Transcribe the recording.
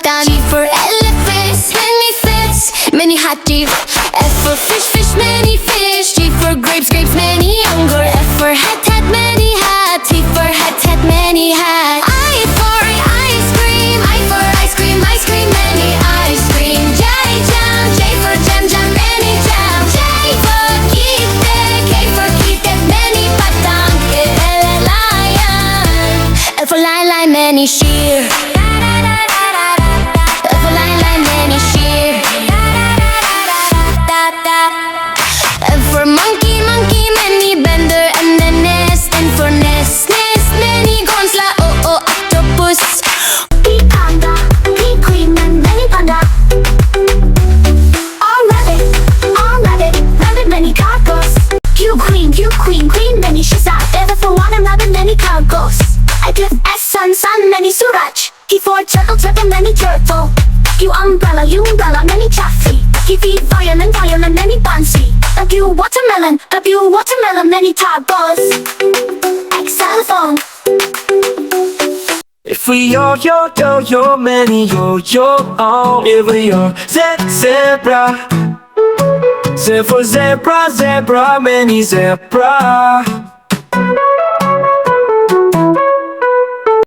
python. G for elephant, many fish, many hot deer. F for fish, fish, many fish. G for grapes, grapes, many younger. F for hat, hat, many hat. T for hat, hat, many hat. I for ice cream, I for ice cream, ice cream, many ice cream. J jam, J for jam, jam, many jam. J for kite, K for kite, many python. L lion, L for lion, lion, many sheep. L for lion, lion, many sheep. F for monkey, monkey, many bender, and then nest. N for nest, nest, many gonzla, octopus. P panda, P queen, and many panda. R rabbit, rabbit, many cargos. Q queen, queen, many shazam. F for water, rabbit, many cargos. I give S sun, sun, many suraj. T for turtle, turtle, many turtle. U umbrella, many chaffee. T for fireman, fireman, many bunsy. W watermelon, many tacos. X xylophone. If we yo, many yo, oh. If we yo, zebra. Z for zebra, many zebra.